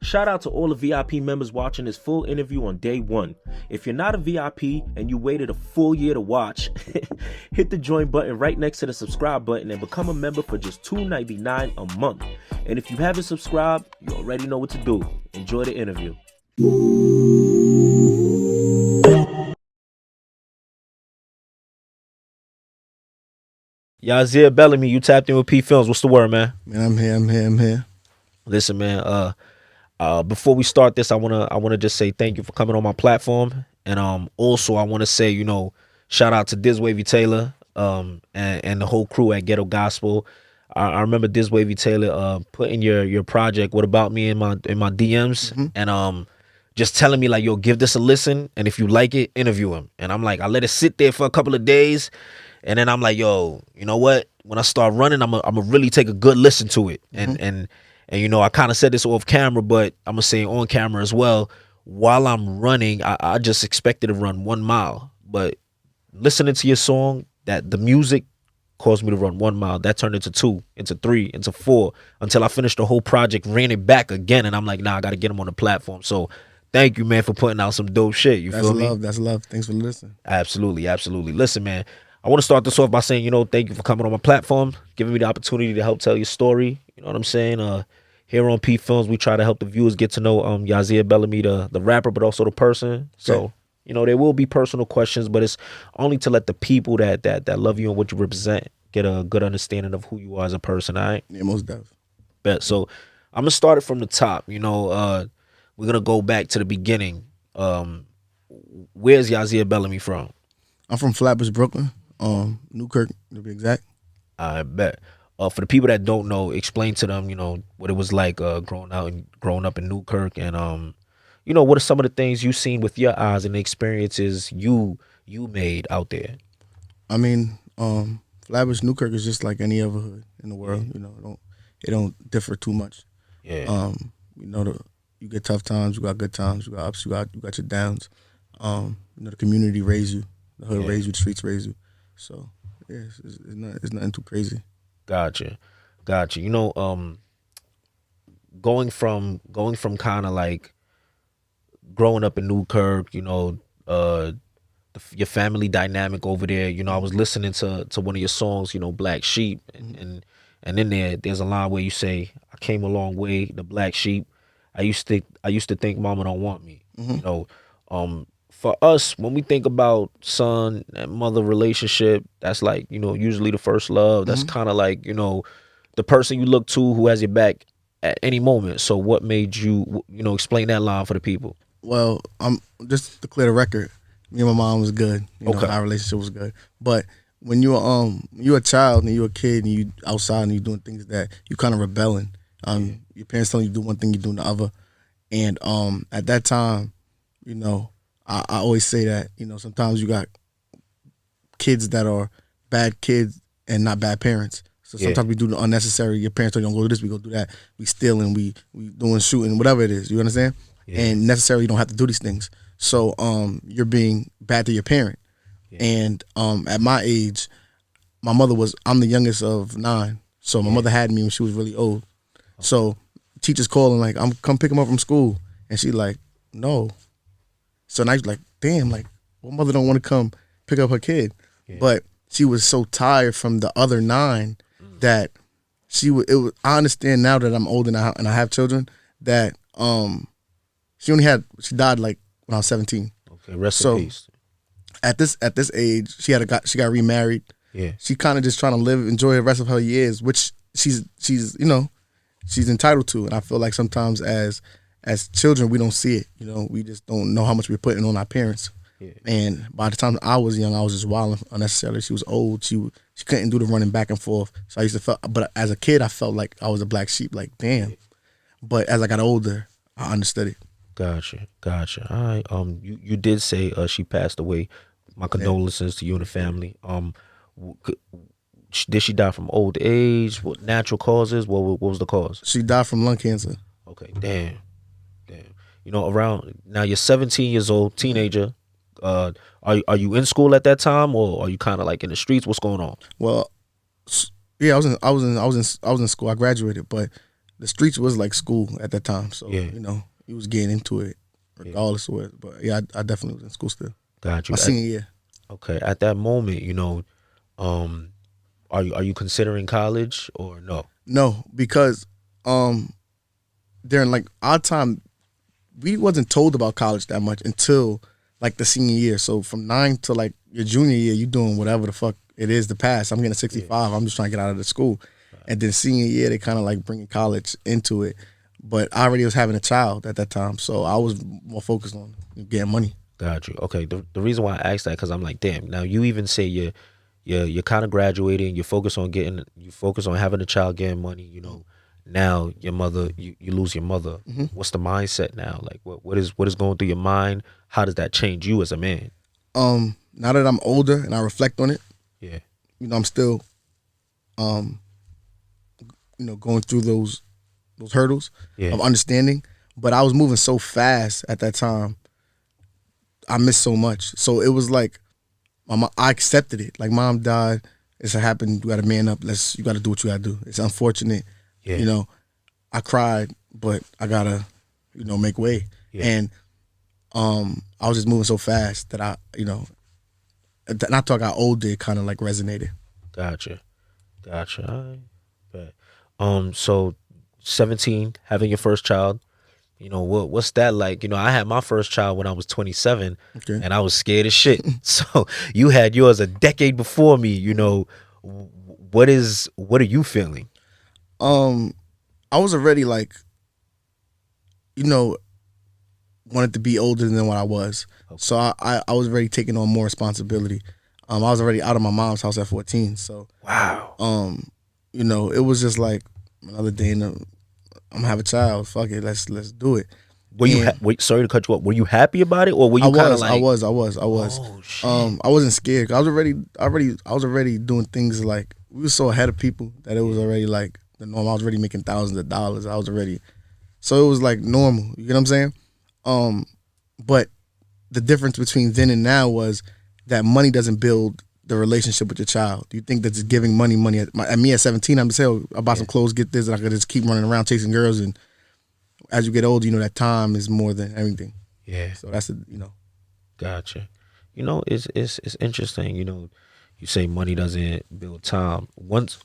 Shout out to all the VIP members watching this full interview on day one. If you're not a VIP and you waited a full year to watch, hit the join button right next to the subscribe button and become a member for just $2.99 a month. And if you haven't subscribed, you already know what to do. Enjoy the interview. Yazier Belime, you tapped in with PPhilms. What's the word, man? Man, I'm here. Listen, man, before we start this, I wanna just say thank you for coming on my platform. And also I wanna say, shout out to To Dizz Wavey Taylor, and the whole crew at Ghetto Gospel. I remember To Dizz Wavey Taylor putting your project What About Me in my DMs, and just telling me like, yo, give this a listen, and if you like it, interview him. And I'm like, I let it sit there for a couple of days, and then I'm like, yo, you know what? When I start running, I'm gonna really take a good listen to it. And I kind of said this off camera, but I'm gonna say on camera as well. While I'm running, I just expected to run 1 mile, but listening to your song, that the music caused me to run 1 mile. That turned into 2, into 3, into 4, until I finished the whole project, ran it back again, and I'm like, nah, I gotta get him on the platform. So thank you, man, for putting out some dope shit. You feel me? That's love. Thanks for listening. Absolutely. Listen, man, I want to start this off by saying, thank you for coming on my platform, giving me the opportunity to help tell your story. You know what I'm saying? Here on PPhilms, we try to help the viewers get to know Yazier Belime, the rapper, but also the person. So, there will be personal questions, but it's only to let the people that love you and what you represent get a good understanding of who you are as a person, all right? Yeah, most definitely. Bet. So I'm going to start it from the top. We're going to go back to the beginning. Where's Yazier Belime from? I'm from Flatbush, Brooklyn. Newkirk, to be exact. I bet. For the people that don't know, explain to them, what it was like growing up in Newkirk, and what are some of the things you've seen with your eyes and the experiences you made out there? I mean, Flatbush, Newkirk is just like any other hood in the world. It don't differ too much. Yeah. You get tough times, you got good times, you got ups, you got your downs. The community raised you, the hood raised you, the streets raised you. So yeah, it's nothing too crazy. Gotcha. Going from kind of like growing up in Newkirk, your family dynamic over there. I was listening to one of your songs, Black Sheep, and in there's a line where you say, "I came a long way, the black sheep. I used to think mama don't want me." For us, when we think about son and mother relationship, that's like, usually the first love. That's kind of like, the person you look to who has your back at any moment. So what made you, explain that line for the people? Well, just to clear the record, me and my mom was good. Okay. Our relationship was good. But when you're a child and you're a kid and you outside and you're doing things that you kind of rebelling, your parents telling you to do one thing, you're doing the other. And at that time, I always say that, sometimes you got kids that are bad kids and not bad parents. So sometimes we do the unnecessary. Your parents tell you don't go do this, we go do that. We stealing, we doing shooting, whatever it is. You understand? Yeah. And necessarily you don't have to do these things. So you're being bad to your parent. Yeah. And at my age, I'm the youngest of 9. So my mother had me when she was really old. So teachers calling like, come pick him up from school. And she like, no. So now she's like, damn, like, what mother don't want to come pick up her kid? Yeah. But she was so tired from the other 9 that I understand now that I'm old and I have children that she died like when I was 17. Okay, rest in peace. At this age, she got remarried. Yeah. She kind of just trying to enjoy the rest of her years, which she's entitled to. And I feel like sometimes as children, we don't see it. We just don't know how much we're putting on our parents. Yeah. And by the time I was young, I was just wilding unnecessarily. She was old. She couldn't do the running back and forth. So I used to feel, but as a kid, I felt like I was a black sheep. Like, damn. But as I got older, I understood it. Gotcha. All right. You did say she passed away. My condolences to you and the family. Did she die from old age? What natural causes? What was the cause? She died from lung cancer. Okay. Damn. Around now, you're 17 years old, teenager. Are you in school at that time, or are you kind of like in the streets? What's going on? Well, yeah, I was in school. I graduated, but the streets was like school at that time. So Yeah. you know, he was getting into it regardless of what. But yeah, I definitely was in school still. Got you. My senior year. Okay, at that moment, are you considering college or no? No, because during like our time, we wasn't told about college that much until like the senior year. So from 9 to like your junior year, you doing whatever the fuck it is to pass. I'm getting a 65. I'm just trying to get out of the school. And then senior year, they kind of like bringing college into it. But I already was having a child at that time, so I was more focused on getting money. Got you. Okay. The reason why I asked that because I'm like, damn. Now you even say you're kind of graduating. You focus on having a child, getting money. Now your mother, you lose your mother. What's the mindset now? Like what is going through your mind? How does that change you as a man? Now that I'm older and I reflect on it, Yeah. I'm still, going through those hurdles of understanding. But I was moving so fast at that time. I missed so much. So it was like, I accepted it. Like, mom died. It's happened. You got to man up. You got to do what you got to do. It's unfortunate. Yeah. I cried, but I got to, make way. Yeah. And I was just moving so fast that and I thought I got older, it kind of like resonated. Gotcha. All right. Bet. So 17, having your first child. What's that like? I had my first child when I was 27, and I was scared as shit. So you had yours a decade before me. What are you feeling? I was already like, wanted to be older than what I was. Okay. So I was already taking on more responsibility. I was already out of my mom's house at 14. So wow. It was just like another day I'm gonna have a child. Fuck it, let's do it. Wait, sorry to cut you off. Were you happy about it, or were you kind of like? I was. Oh shit. I wasn't scared. I was already doing things like we were so ahead of people that it was already like the norm. I was already making thousands of dollars. So it was like normal. You get what I'm saying? But the difference between then and now was that money doesn't build the relationship with your child. Do you think that just giving money at me at 17, I'm just saying, I buy some clothes, get this, and I could just keep running around chasing girls. And as you get older, that time is more than everything. Yeah. So that's Gotcha. It's interesting. You say money doesn't build time. Once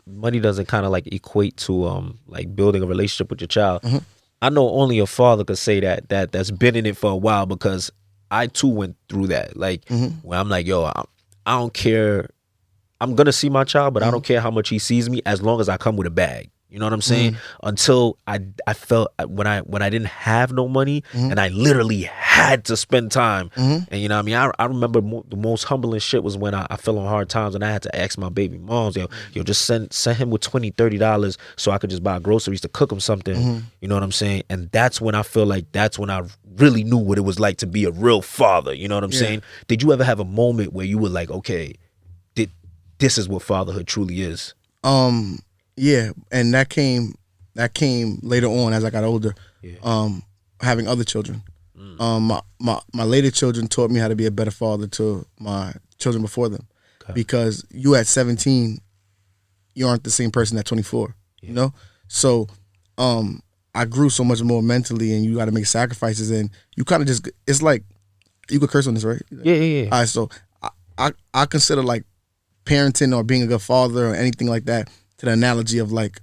money doesn't kind of like equate to like building a relationship with your child. Mm-hmm. I know only a father could say that's been in it for a while, because I too went through that. Like where I'm like, yo, I don't care. I'm gonna see my child, but I don't care how much he sees me, as long as I come with a bag. You know what I'm saying? Until I felt when I didn't have no money, and I literally had to spend time. And you know what I mean? I remember the most humbling shit was when I fell on hard times and I had to ask my baby moms, yo, just send him with $20, $30 so I could just buy groceries to cook him something. You know what I'm saying? And that's when I feel like that's when I really knew what it was like to be a real father. You know what I'm saying? Did you ever have a moment where you were like, okay, this is what fatherhood truly is? Yeah, and that came later on as I got older. Having other children. My later children taught me how to be a better father to my children before them. Okay. Because you at 17, you aren't the same person at 24. So I grew so much more mentally, and you got to make sacrifices, and you kind of just, it's like, you could curse on this, right? Yeah. All right, so I consider like parenting or being a good father or anything like that to the analogy of like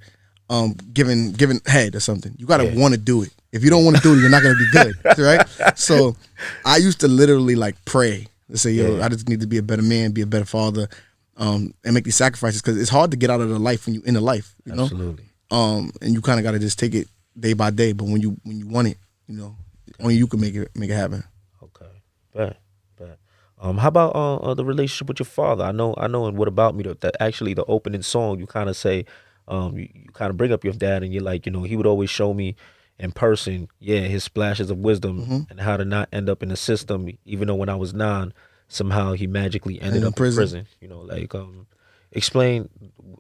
giving head or something. You gotta want to do it. If you don't want to do it, you're not gonna be good, right? So I used to literally like pray to say, yo, I just need to be a better man, be a better father, and make these sacrifices, because it's hard to get out of the life when you're in the life, you know? Absolutely. And you kind of gotta just take it day by day. But when you want it, only you can make it happen. Okay, bet. How about the relationship with your father? I know in What About Me, that actually the opening song, you kind of say, you kind of bring up your dad, and you're like, he would always show me in person, his splashes of wisdom and how to not end up in the system, even though when I was 9, somehow he magically ended up in prison. Explain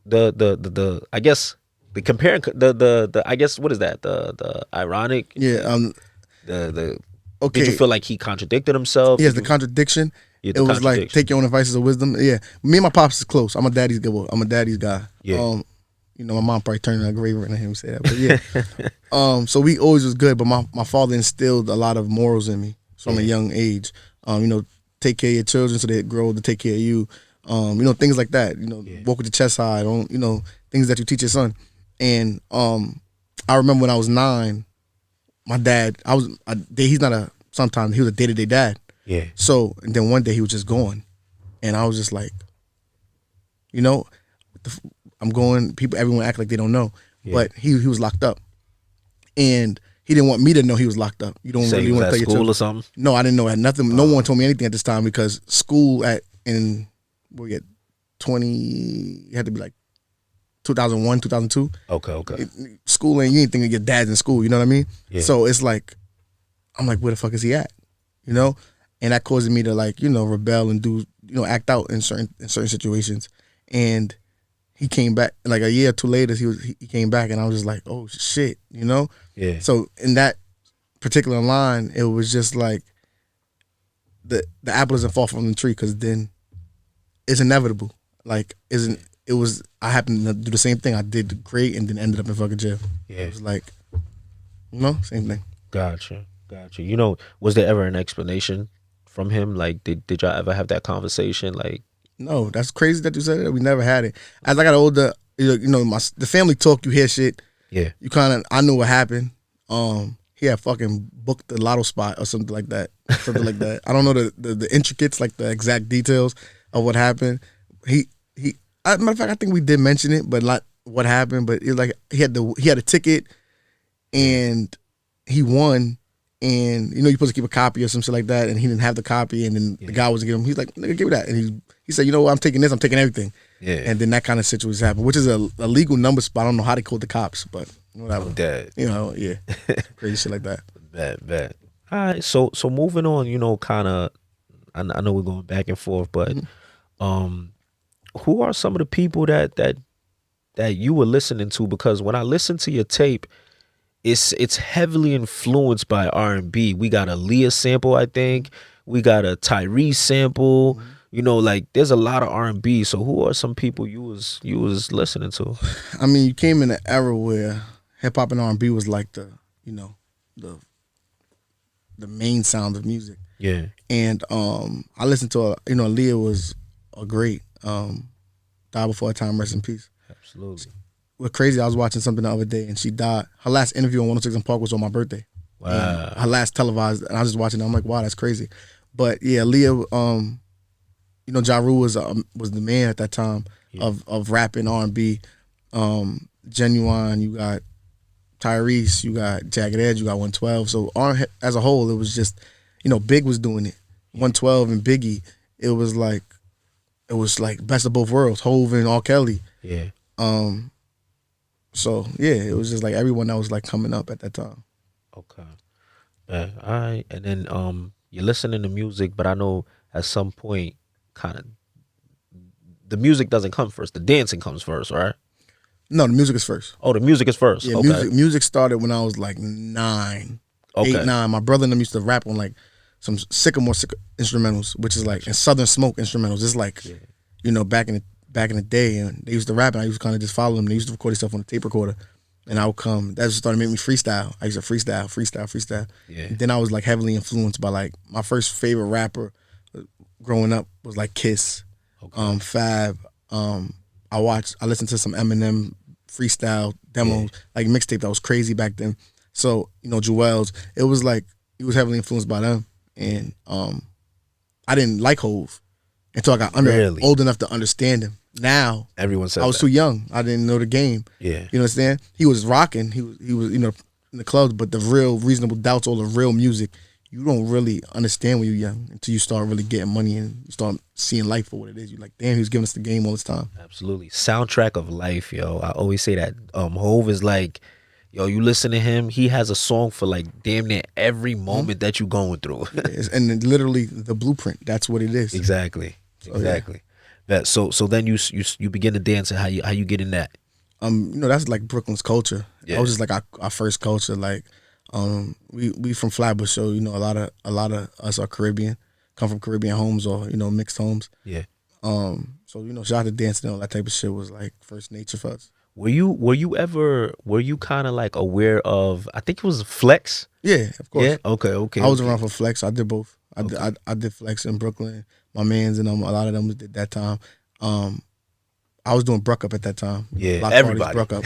the I guess the comparing the I guess, what is that, the ironic the okay. Did you feel like he contradicted himself? Yes, the contradiction. It was like, take your own advice as a wisdom. Yeah, me and my pops is close. I'm a daddy's guy. Yeah. You know, my mom probably turned in a grave when I hear him say that. But yeah. So we always was good, but my father instilled a lot of morals in me from a young age. You know, take care of your children so they grow to take care of you. You know, things like that. You know, walk with your chest high. Don't, you know, things that you teach your son. And I remember when I was 9, my dad, he's not a, sometimes he was a day-to-day dad. Yeah. So, and then one day he was just gone. And I was just like, you know, I'm going, everyone act like they don't know. Yeah. But he was locked up. And he didn't want me to know he was locked up. You don't really want to tell your school or something? No, I didn't know nothing. No one told me anything at this time because school in 20, it had to be like 2001, 2002. Okay. School ain't, you ain't thinking your dad's in school, you know what I mean? Yeah. So it's like, I'm like, where the fuck is he at? You know? And that caused me to, like, you know, rebel and do, you know, act out in certain situations. And he came back, like a year or two later, he came back and I was just like, oh shit, you know? Yeah. So in that particular line, it was just like the apple doesn't fall from the tree because then it's inevitable. Like, I happened to do the same thing. I did great and then ended up in fucking jail. Yeah. It was like, you know, same thing. Gotcha. You know, was there ever an explanation from him? Like, did y'all ever have that conversation? Like, no, that's crazy that you said that. We never had it. As I got older, you know, the family talk, you hear shit. Yeah. I knew what happened. He had fucking booked the lotto spot or something like that. I don't know the intricates, like the exact details of what happened. Matter of fact, I think we did mention it, but not what happened. But it was like he had a ticket, and he won, and you know you're supposed to keep a copy or some shit like that, and he didn't have the copy, and then the guy wasn't giving him. He's like, "Nigga, give me that," and he said, "You know what? I'm taking this. I'm taking everything." Yeah. And then that kind of situation happened, which is a legal number spot. I don't know how they called the cops, but whatever. Dead. You know, yeah, crazy shit like that. Bet. All right, so moving on, you know, kind of, I know we're going back and forth, but who are some of the people that you were listening to? Because when I listen to your tape, it's heavily influenced by R&B. We got a Leah sample, I think. We got a Tyrese sample. You know, like there's a lot of R&B. So who are some people you was listening to? I mean, you came in an era where hip hop and R&B was like the main sound of music. Yeah. And I listened to Leah was a great. Died before her time, rest in peace. Absolutely. What's crazy, I was watching something the other day and she died. Her last interview on 106 and Park was on my birthday. Wow. And her last televised, and I was just watching it. I'm like, wow, that's crazy. But yeah, Leah, you know, Ja Rule was the man at that time of rap and R&B. Genuine, you got Tyrese, you got Jagged Edge, you got 112. So as a whole, it was just, you know, Big was doing it. 112 and Biggie, it was like best of both worlds, Hove and R. Kelly. Yeah. So yeah, it was just like everyone that was like coming up at that time. Okay. All right. And then you're listening to music, but I know at some point kind of the music doesn't come first. The dancing comes first, right? No, the music is first. Oh, the music is first. Yeah, okay. Music started when I was like 9. Okay. 8, 9. My brother and them used to rap on like some Sycamore instrumentals, which is like, and Southern Smoke instrumentals. It's like, you know, back in the day, and they used to rap, and I used to kind of just follow them. They used to record themselves on a tape recorder, and I would come. That just started making me freestyle. I used to freestyle. Yeah. And then I was like heavily influenced by like my first favorite rapper growing up was like Kiss, Fab. I listened to some Eminem freestyle demos, like mixtape that was crazy back then. So, you know, Jewels, it was like, he was heavily influenced by them. And I didn't like Hove until I got old enough to understand him. Now, everyone said I was too young. I didn't know the game. Yeah. You understand? He was rocking. He was, you know, in the clubs, but the real Reasonable Doubts, all the real music, you don't really understand when you're young until you start really getting money and you start seeing life for what it is. You're like, damn, he was giving us the game all this time. Absolutely. Soundtrack of life, yo. I always say that. Hove is like, yo, you listen to him, he has a song for like damn near every moment that you're going through. And literally the blueprint, that's what it is. Exactly. So then you begin to dance, and how you get in that? You know, that's like Brooklyn's culture. That was just like our first culture. Like, we from Flatbush, so you know a lot of us are Caribbean, come from Caribbean homes or you know mixed homes. Yeah. So you know, shout out to dancing and all that type of shit was like first nature for us. were you kind of like aware of, I think it was Flex? Yeah, of Yeah. course. Okay. Okay. I was Okay. around for Flex. I did both. Okay. I did Flex in Brooklyn. My mans and a lot of them did that time. Um, I was doing Bruck Up at that time. Yeah. Block parties, Everybody. Bruck Up.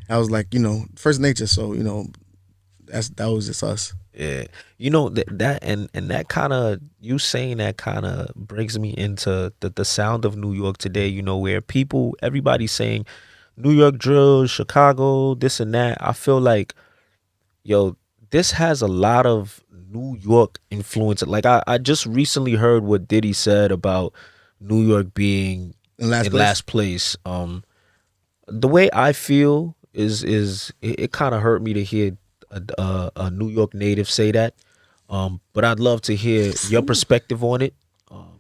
I was like, first nature. So that was just us. Yeah. You know that and that kind of, you saying that kind of brings me into the sound of New York today. You know, where everybody's saying New York drill, Chicago, this and that. I feel like, yo, this has a lot of New York influence. Like I just recently heard what Diddy said about New York being In last in place. last place. The way I feel is it kind of hurt me to hear a New York native say that. But I'd love to hear your perspective on it.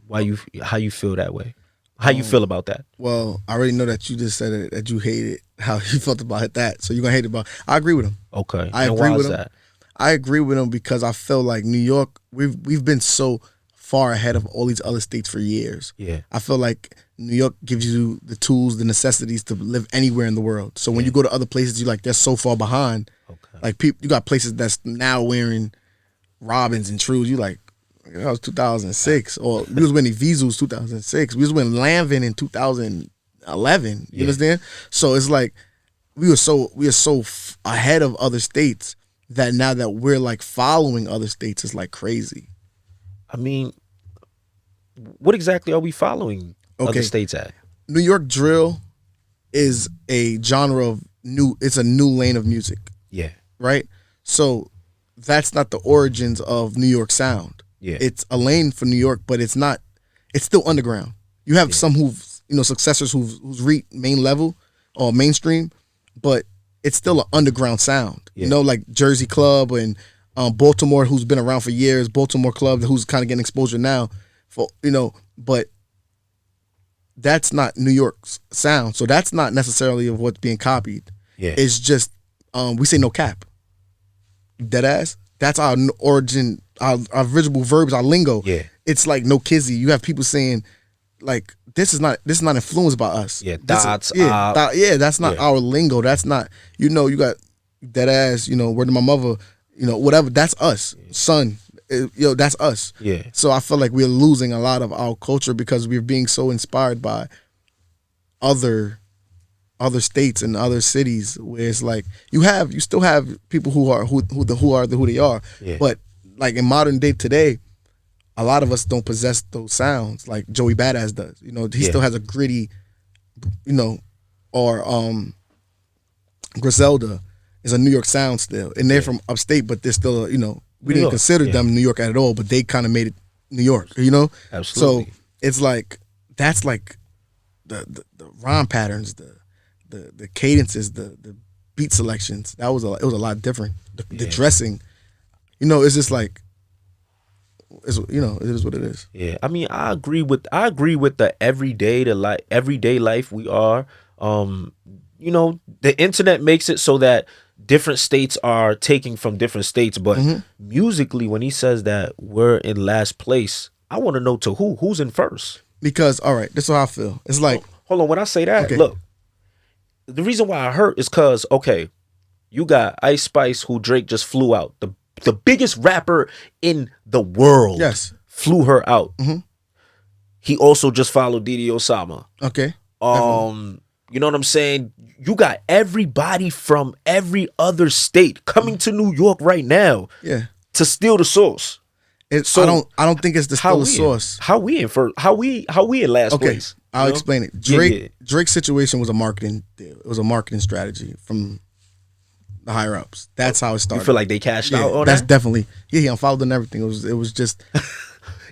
Why you how you feel that way? How you feel about that? Well, I already know that you just said it, that you hated how you felt about that. So you're gonna hate it about. I agree with him. Okay, I and agree why with is him. that? I agree with him because I feel like New York, we've been so far ahead of all these other states for years. Yeah, I feel like New York gives you the tools, the necessities to live anywhere in the world. So when you go to other places, you're like, they're so far behind. okay, Like you got places that's now wearing Robins and Trues. You like, that was 2006. Or we was winning Visus 2006. We was winning Lanvin in 2011. You understand? So it's like we are so ahead of other states that now that we're like following other states is like crazy. I mean, what exactly are we following other Okay. states at? New York drill is a genre of it's a new lane of music, Yeah, right? So that's not the origins of New York sound. yeah, It's a lane for New York, but it's not, it's still underground. You have some who've, successors who's reached main level or mainstream, but it's still an underground sound. Yeah. Like Jersey Club and Baltimore, who's been around for years, Baltimore Club, who's kind of getting exposure now, but that's not New York's sound. So that's not necessarily of what's being copied. yeah. It's just, we say no cap. Dead ass. That's our origin, our visible verbs, our lingo. Yeah. It's like no kizzy. You have people saying, like, this is not influenced by us. Yeah, This is- dots, that's not yeah. our lingo. That's not, you got dead ass, word to my mother, whatever. That's us. Son, that's us. Yeah. So I feel like we're losing a lot of our culture because we're being so inspired by other states and other cities where it's like you still have people who are who they are. Yeah. But like in modern day today, a lot of us don't possess those sounds like Joey Badass does. He still has a gritty, or Griselda is a New York sound still. And they're from upstate, but they're still, we New didn't York, consider them New York at all, but they kind of made it New York, Absolutely. So it's like, that's like the rhyme patterns, the cadences, the beat selections. It was a lot different. The dressing, it's just like, it is what it is. Yeah, I mean, I agree with the everyday life we are. The internet makes it so that different states are taking from different states, but musically, when he says that we're in last place, I want to know to who's in first. Because all right, this is how I feel. It's like, hold on, when I say that, Okay. look, the reason why I hurt is because you got Ice Spice, who Drake just flew out, the biggest rapper in the world. Yes. Flew her out. He also just followed Diddy Osama. okay, You know what I'm saying? You got everybody from every other state coming to New York right now yeah. to steal the source. So, I don't think it's the still the source. How we in first? How we in last Okay, place? I'll You know? explain it. Yeah. Drake's situation was a marketing deal. It was a marketing strategy from the higher ups. That's how it started. You feel like they cashed out on that's that? definitely he unfollowed and everything. It was just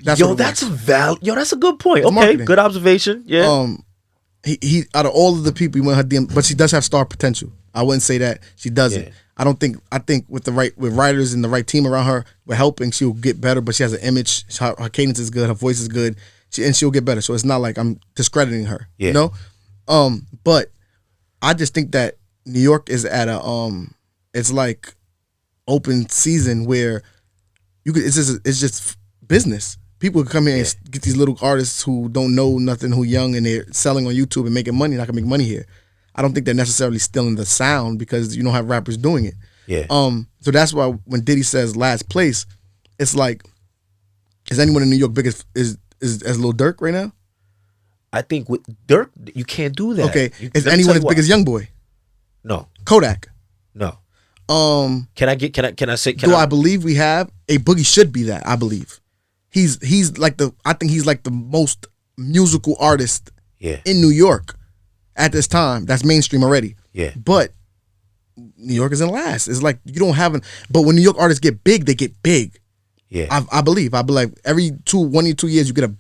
that's Yo, what it that's was. that's a good point. It's Okay, marketing. good observation. Yeah. He out of all of the people, he went her DM, but she does have star potential. I wouldn't say that she doesn't. Yeah. I think with writers and the right team around her, we're helping. She'll get better, but she has an image. Her cadence is good. Her voice is good. She'll get better. So it's not like I'm discrediting her. Yeah. But I just think that New York is at it's like open season where it's just business. People can come here and get these little artists who don't know nothing, who young, and they're selling on YouTube and making money. Not gonna make money here. I don't think they're necessarily stealing the sound because you don't have rappers doing it. Yeah. So that's why when Diddy says last place, it's like, is anyone in New York big as Lil Durk right now? I think with Dirk, you can't do that. Okay. Is let me anyone tell as you big why. as Youngboy? No, Kodak. no. Um, Can I say? I believe we have a Boogie should be that. I believe he's like I think he's like the most musical artist Yeah. in New York at this time. That's mainstream already. Yeah. But New York is in last. It's like you don't have but when New York artists get big, they get big. Yeah. I believe every 1 or 2 years you get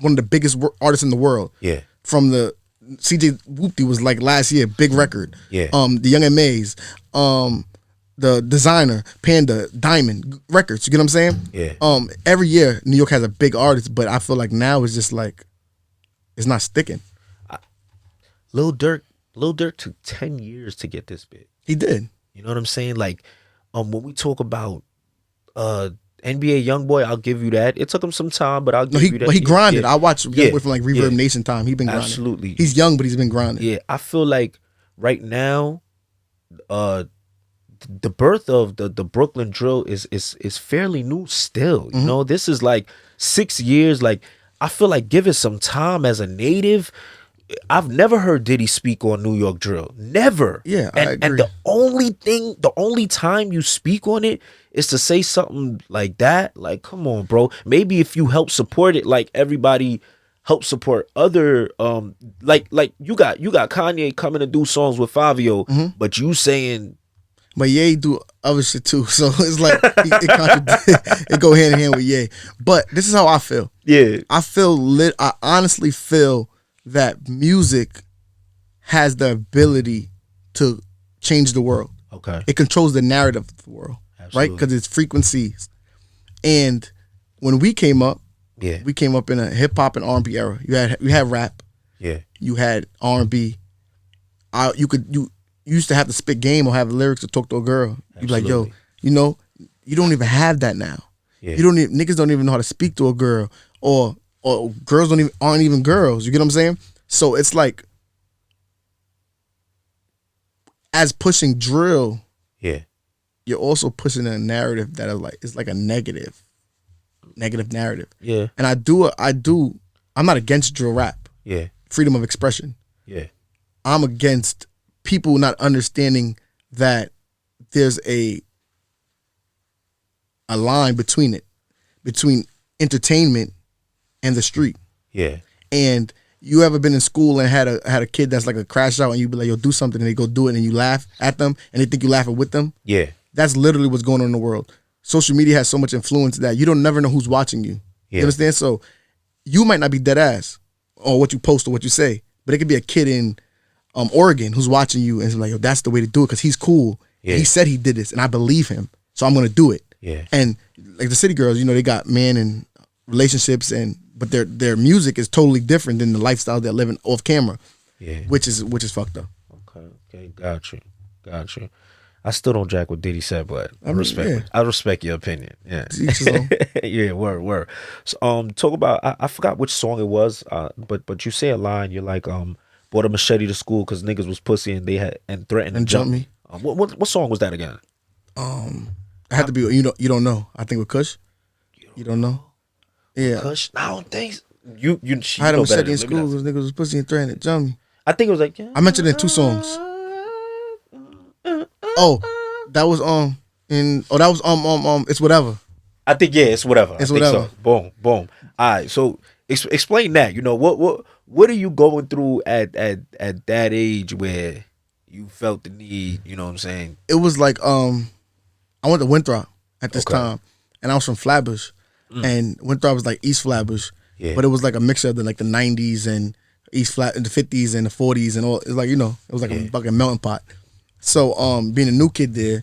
one of the biggest artists in the world. Yeah. From the CJ Whoopty was like last year, big record. Yeah. The Young and Maze, the Designer, Panda, Diamond records. You get what I'm saying? Yeah. Every year New York has a big artist, but I feel like now it's just like it's not sticking. Lil Durk took 10 years to get this big. He did. You know what I'm saying? Like, when we talk about NBA YoungBoy, I'll give you that. It took him some time, but I'll give you that. But he grinded. Yeah. I watched Yeah. YoungBoy from like Reverb Yeah. Nation time. He been grinding. Absolutely. He's young, but he's been grinding. Yeah, I feel like right now, the birth of the Brooklyn drill is fairly new still. You know, this is like 6 years. Like, I feel like give it some time as a native. I've never heard Diddy speak on New York drill. Never. Yeah, I agree. And the only time you speak on it is to say something like that. Like, come on, bro. Maybe if you help support it, like everybody help support other like you got Kanye coming to do songs with Fabio, but you saying. But Ye do other shit too, so it's like it go hand in hand with Ye. But this is how I feel. Yeah. I honestly feel that music has the ability to change the world. Okay. It controls the narrative of the world, Absolutely. right? Because it's frequencies. And when we came up, Yeah. we came up in a hip hop and R&B era. You had rap, Yeah. you had R&B. You used to have to spit game or have lyrics to talk to a girl. You'd be like, yo, Absolutely. you don't even have that now. Yeah. Niggas don't even know how to speak to a girl, or girls aren't even girls. You get what I'm saying? So it's like, as pushing drill, Yeah. you're also pushing a narrative that is like a negative narrative. Yeah. And I'm not against drill rap, Yeah. freedom of expression. Yeah. I'm against people not understanding that there's a line between entertainment and the street. Yeah. And you ever been in school and had a kid that's like a crash out and you be like, yo, do something, and they go do it and you laugh at them and they think you laughing with them? Yeah. That's literally what's going on in the world. Social media has so much influence that you don't never know who's watching you. Yeah. You understand? So you might not be dead ass on what you post or what you say, but it could be a kid in Oregon who's watching you and is like, yo, that's the way to do it because he's cool. Yeah. He said he did this and I believe him, so I'm gonna do it. Yeah. And like the City Girls, they got man and relationships, but their music is totally different than the lifestyle they're living off camera. Yeah. Which is fucked up. Okay, got you. I still don't jack what Diddy said, but I respect your opinion. Yeah. Yeah, word. So, talk about I forgot which song it was, but you say a line, you're like, bought a machete to school because niggas was pussy and they had threatened to jump me. What song was that again? It had to be you don't know. I think with Kush. You don't know? Yeah. Kush? I don't think you I had a machete in school because niggas was pussy and threatened to jump me. I think it was like I mentioned it in 2 songs. Oh, that was It's Whatever. I think It's it's whatever. Whatever. So. Boom. All right. So explain that. What are you going through at that age where you felt the need? You know what I'm saying? It was like I went to Winthrop at this time, and I was from Flatbush, and Winthrop was like East Flatbush, but it was like a mixture of the 90s and East Flat in the 50s and the 40s and all. It's like it was like a fucking melting pot. So being a new kid there,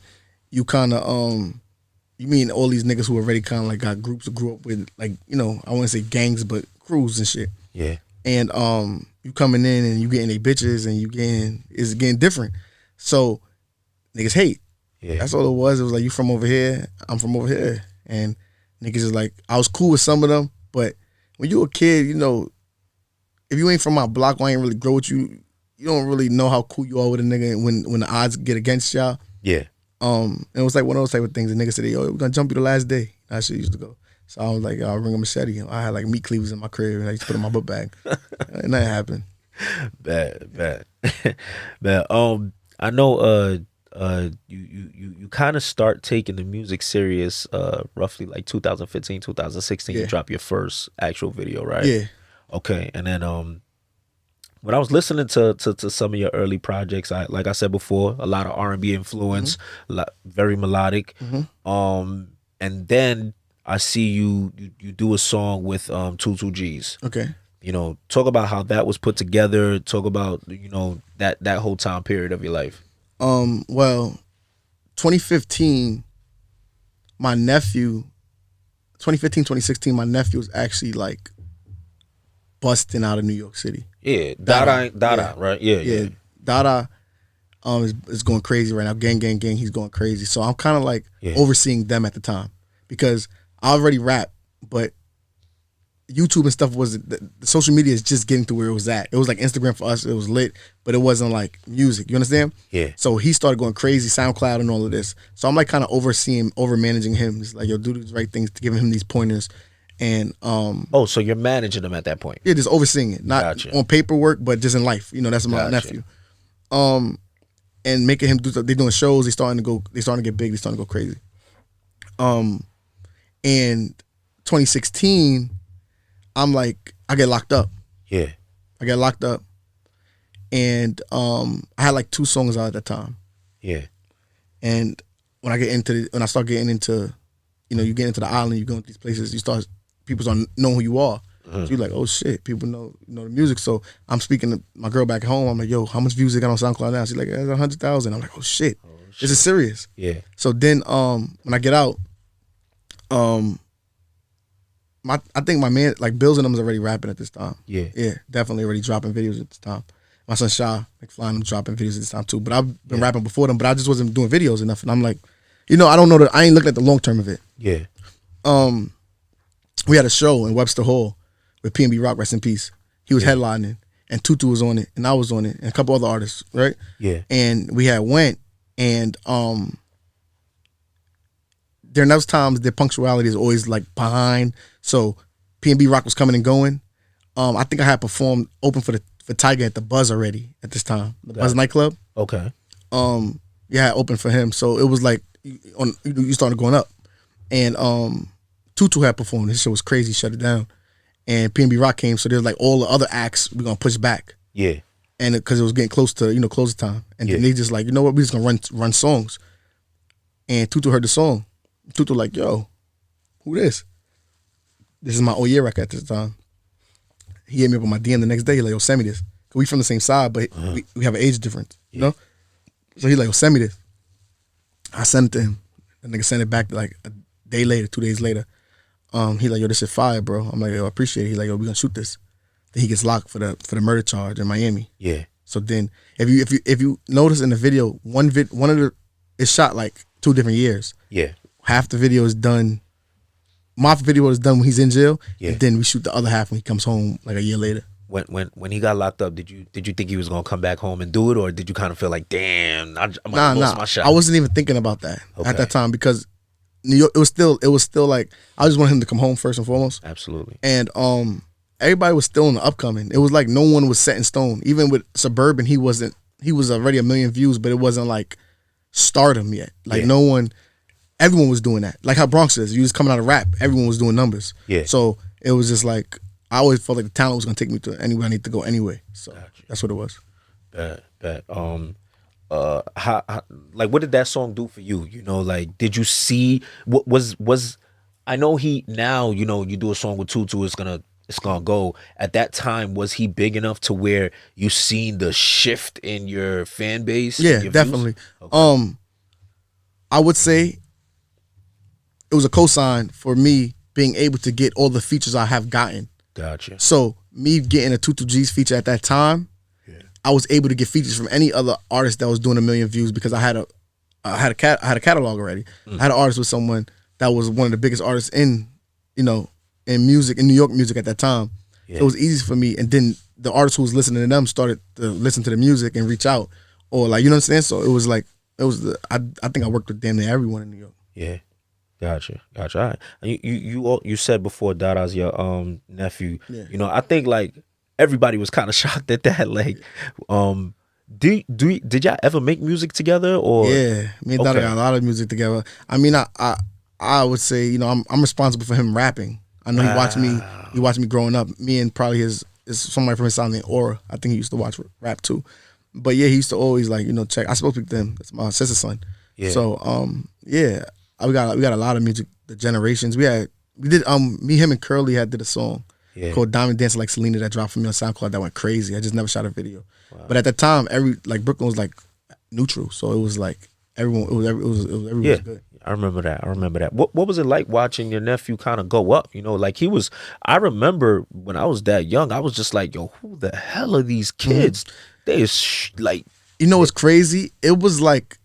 you kind of you meet all these niggas who already kind of like got groups or grew up with I wouldn't say gangs but crews and shit. Yeah. And you coming in and you getting they bitches and it's getting different. So niggas hate. Yeah. That's all it was. It was like, you from over here, I'm from over here. And niggas is like, I was cool with some of them, but when you a kid, if you ain't from my block, I ain't really grow with you, you don't really know how cool you are with a nigga when the odds get against y'all. Yeah. It was like one of those type of things. The nigga said, "Yo, we're gonna jump you the last day." That shit used to go. So I was like, "I'll bring a machete." I had like meat cleavers in my crib, and I used to put it in my book bag. And that happened. Bad. Bad. I know. You kind of start taking the music serious. Roughly like 2015, 2016. Yeah. You drop your first actual video, right? Yeah. Okay, and then when I was listening to some of your early projects, like I said before, a lot of R&B influence, very melodic. And then I see you do a song with 2 G's. Okay. You know, talk about how that was put together. Talk about, you know, that whole time period of your life. Well, 2015, my nephew, 2015, 2016, my nephew was actually like busting out of New York City. Yeah, Dada, right? Yeah. Dada is going crazy right now. Gang, he's going crazy. So I'm kind of like overseeing them at the time because I already rap, but YouTube and stuff was the social media is just getting to where it was at. It was like Instagram for us. It was lit, but it wasn't like music. You understand? Yeah. So he started going crazy, SoundCloud and all of this. So I'm like kind of overseeing, over managing him. It's like, yo, do these right things, to giving him these pointers. And oh, so you're managing them at that point? Yeah, just overseeing it, not on paperwork, but just in life. You know, that's my nephew. And making him do. They're doing shows. They're starting to get big. They're starting to go crazy. And 2016, I'm like, I get locked up. Yeah. I got locked up, and I had like 2 songs out at that time. Yeah. And when I start getting into, you know, you get into the island, you go into these places, people start knowing who you are. So you're like, oh shit, people know the music. So I'm speaking to my girl back home. I'm like, yo, how much views they got on SoundCloud now? She's like, it's 100,000. I'm like, oh shit, this is serious. Yeah. So then, when I get out, I think my man, like Bills and them, is already rapping at this time. Yeah. Yeah, definitely already dropping videos at this time. My son Sha, like flying them, dropping videos at this time too. But I've been rapping before them, but I just wasn't doing videos enough. And I'm like, you know, I don't know I ain't looking at the long term of it. Yeah. We had a show in Webster Hall with P&B Rock, rest in peace. He was headlining, and Tutu was on it, and I was on it, and a couple other artists, right? Yeah. And we had went, and during those times, their punctuality is always like behind. So P&B Rock was coming and going. I think I had performed open for Tiger at the Buzz already at this time, the Buzz nightclub. Okay. Yeah, I opened for him. So it was like you started going up, and Tutu had performed. His show was crazy. Shut it down, and P&B Rock came. So there's like all the other acts we're gonna push back. Yeah. And because it was getting close to closing time, and then they just like, you know what, we just gonna run songs. And Tutu heard the song. Tutu like, yo, who this? This is my old year record at this time. He hit me up on my DM the next day. He like, yo, send me this. Cause we from the same side, but we have an age difference, you know? So he like, yo, send me this. I sent it to him. The nigga sent it back like a day later, 2 days later. He like, yo, this shit fire, bro. I'm like, yo, I appreciate it. He like, yo, we gonna shoot this. Then he gets locked for the murder charge in Miami. Yeah. So then if you notice in the video, one of the it's shot like 2 different years. Yeah. Half the video is done. My video is done when he's in jail, Yeah. and then we shoot the other half when he comes home like a year later. When he got locked up, did you think he was gonna come back home and do it, or did you kind of feel like, damn, I might lost my shot? I wasn't even thinking about that at that time because New York. It was still like I just wanted him to come home first and foremost. Absolutely. And everybody was still in the upcoming. It was like no one was set in stone. Even with Suburban, he was already 1 million views, but it wasn't like stardom yet. Like no one. Everyone was doing that. Like how Bronx is. You was coming out of rap. Everyone was doing numbers. Yeah. So it was just like, I always felt like the talent was going to take me to anywhere I need to go anyway. So that's what it was. How like, what did that song do for you? You know, like, did you see what was I know he now, you know, you do a song with Tutu, it's gonna go. At that time, was he big enough to where you seen the shift in your fan base? Yeah, your definitely. Okay. I would say it was a cosign for me being able to get all the features I have gotten. Gotcha. So me getting a 2G's feature at that time, I was able to get features from any other artist that was doing 1 million views because I had a catalog already. I had an artist with someone that was one of the biggest artists in music, in New York music at that time. Yeah. So it was easy for me. And then the artists who was listening to them started to listen to the music and reach out, or like, you know what I'm saying. So it was like I think I worked with damn near everyone in New York. Yeah. Gotcha. All right. And you said before Dada's your nephew. Yeah. You know, I think like everybody was kind of shocked at that. Like, did y'all ever make music together? Or Yeah, me and Dada got a lot of music together. I mean, I would say, you know, I'm responsible for him rapping. I know he watched me. He watched me growing up. Me and probably his somebody from his sound named Aura. I think he used to watch rap too. But yeah, he used to always like, you know, check. I spoke to them. That's my sister's son. Yeah. So yeah, we got a lot of music. The generations we did me, him, and Curly did a song called Diamond Dancer Like Selena that dropped for me on SoundCloud that went crazy. I just never shot a video. Wow. But at that time, Brooklyn was like neutral, so it was like everyone was good. I remember that. What was it like watching your nephew kind of go up? You know, like he was. I remember when I was that young, I was just like, yo, who the hell are these kids? Mm-hmm. They like, you know what's crazy? It was like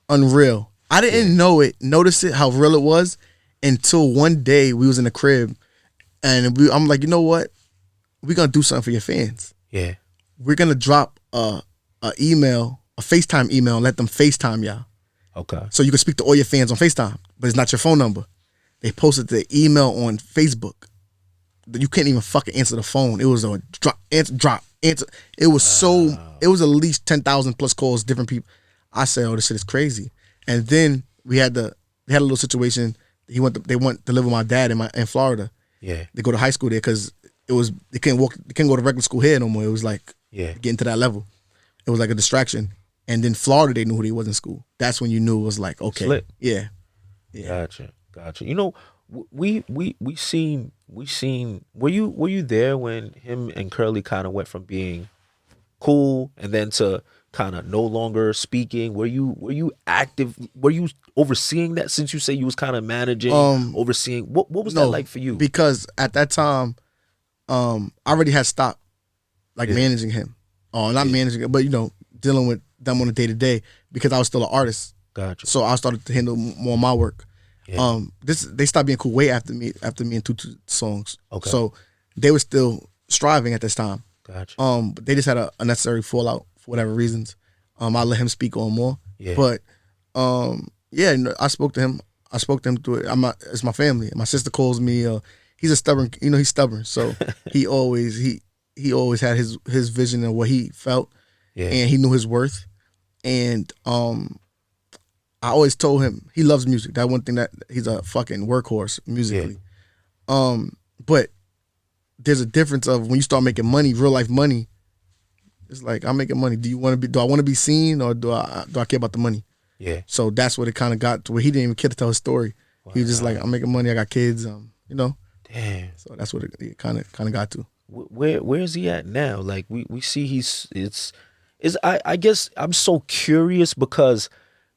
unreal. I didn't notice it how real it was until one day we was in the crib, and I'm like, you know what? We're gonna do something for your fans. Yeah, we're gonna drop a FaceTime email, and let them FaceTime y'all. Okay. So you can speak to all your fans on FaceTime, but it's not your phone number. They posted the email on Facebook. You can't even fucking answer the phone. It was a drop. It was it was at least 10,000 plus calls, different people. I said, oh, this shit is crazy. And then they had a little situation. They went to live with my dad in Florida. Yeah. They go to high school there because they couldn't go to regular school here no more. It was like getting to that level. It was like a distraction. And then Florida, they knew who he was in school. That's when you knew it was like, okay. Slick. Yeah. Gotcha. You know, we seen were you there when him and Curly kind of went from being cool and then to kind of no longer speaking? Were you active? Were you overseeing that, since you say you was kind of managing, overseeing? What was that like for you? Because at that time, I already had stopped managing him. Not managing it, but you know, dealing with them on a day-to-day, because I was still an artist. Gotcha. So I started to handle more of my work. Yeah. They stopped being cool way after me and two songs. Okay. So they were still striving at this time. Gotcha. But they just had a unnecessary fallout for whatever reasons. I let him speak on more. Yeah. But I spoke to him. Through it. It's my family. My sister calls me. He's stubborn. He's stubborn. So he always had his vision of what he felt. Yeah. And he knew his worth. And I always told him he loves music. That one thing, that he's a fucking workhorse musically. Yeah. But there's a difference of when you start making money, real life money. It's like, I'm making money. Do I want to be seen, or do I care about the money? Yeah. So that's what it kind of got to, where he didn't even care to tell his story. Wow. He was just like, I'm making money. I got kids. You know. Damn. So that's what it kind of got to. Where is he at now? Like we see I guess I'm so curious, because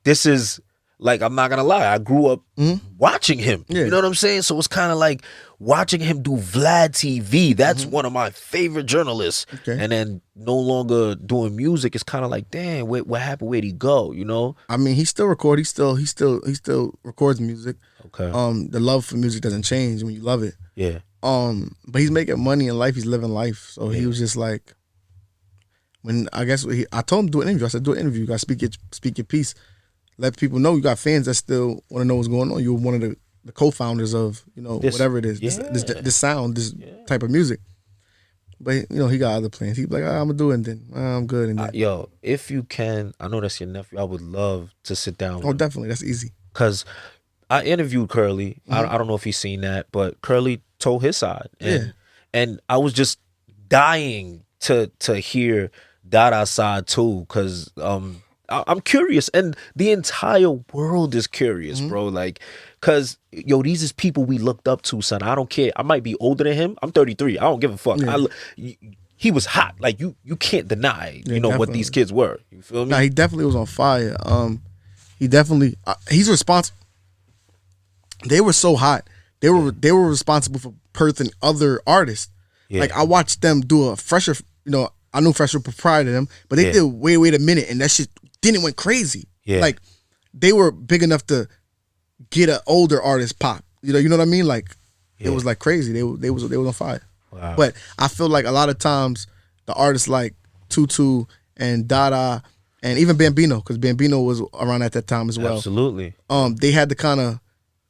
this is, like, I'm not gonna lie, I grew up watching him. Yeah. You know what I'm saying? So it's kind of like watching him do Vlad TV. That's one of my favorite journalists. Okay. And then no longer doing music. It's kind of like, damn, what happened? Where'd he go? You know? I mean, he still records. He still records music. Okay. The love for music doesn't change when you love it. Yeah. But he's making money in life. He's living life. So he was just like, I told him to do an interview. I said, do an interview. You got to speak your piece. Let people know you got fans that still want to know what's going on. You're one of the co-founders of, whatever it is, this sound, this type of music. But, he got other plans. He'd be like, I'm going to do it, and then I'm good. And then, yo, if you can, I know that's your nephew, I would love to sit down with him. Definitely. That's easy. Because I interviewed Curly. I don't know if he's seen that, but Curly told his side. And I was just dying to hear Dada's side too, because I'm curious, and the entire world is curious, bro. Like, cause these is people we looked up to, son. I don't care. I might be older than him. I'm 33. I don't give a fuck. Yeah. He was hot. Like, you can't deny, what these kids were. You feel me? Nah, he definitely was on fire. He definitely he's responsible. They were so hot. They were responsible for birthing other artists. Yeah. Like, I watched them do a Fresher. I knew Fresher prior to them, but they did wait a minute, and that shit didn't went crazy. Yeah. Like, they were big enough to get an older artist pop. You know what I mean? Like, it was like crazy. They was on fire. Wow. But I feel like a lot of times the artists like Tutu and Dada and even Bambino, because Bambino was around at that time as well. Absolutely. They had to kind of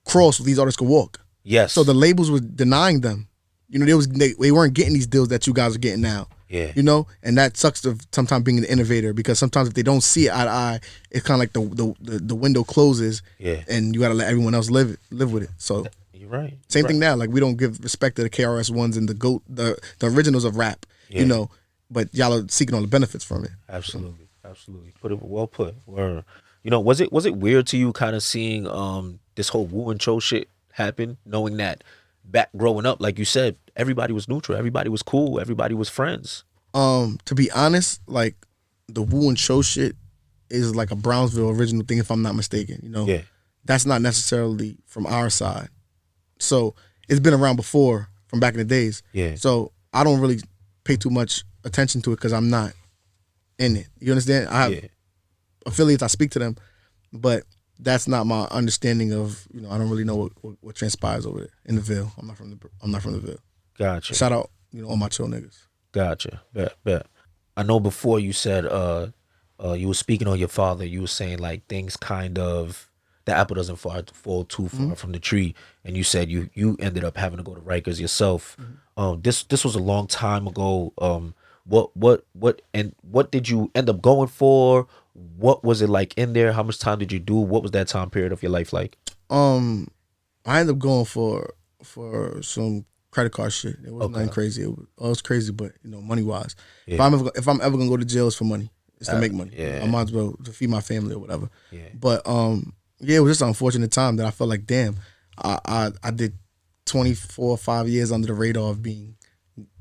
cross where these artists could walk. Yes. So the labels were denying them. You know, they weren't getting these deals that you guys are getting now. Yeah. You know, and that sucks to sometimes being an innovator, because sometimes if they don't see it eye to eye, it's kind of like the window closes. Yeah. And you got to let everyone else live with it. So you're right. same thing now. Like, we don't give respect to the KRS Ones and the originals of rap. Yeah. You know, but y'all are seeking all the benefits from it. Absolutely. Put it well put. Word. You know, was it weird to you kind of seeing this whole Wooo and Cho shit happen, knowing that back growing up, like you said, everybody was neutral, everybody was cool, everybody was friends. To be honest, like, the Wooo and Cho shit is like a Brownsville original thing, if I'm not mistaken. You know, Yeah. That's not necessarily from our side. So it's been around before, from back in the days. Yeah. So I don't really pay too much attention to it because I'm not in it. You understand? I have affiliates, I speak to them, but that's not my understanding of, you know, I don't really know what transpires over there in the Ville. I'm not from the Ville. Gotcha. Shout out, you know, all my chill niggas. Gotcha. Bet. I know before you said you were speaking on your father, you were saying like things kind of, the apple doesn't fall too far from the tree, and you said you ended up having to go to Rikers yourself. This was a long time ago. What did you end up going for? What was it like in there? How much time did you do? What was that time period of your life like? I ended up going for some credit card shit. It wasn't nothing crazy. It was crazy, but, you know, money wise. Yeah. If I'm ever gonna go to jail, it's for money. It's to make money. Yeah. I might as well to feed my family or whatever. Yeah. But yeah, it was just an unfortunate time that I felt like, damn, I did 24 or 5 years under the radar of being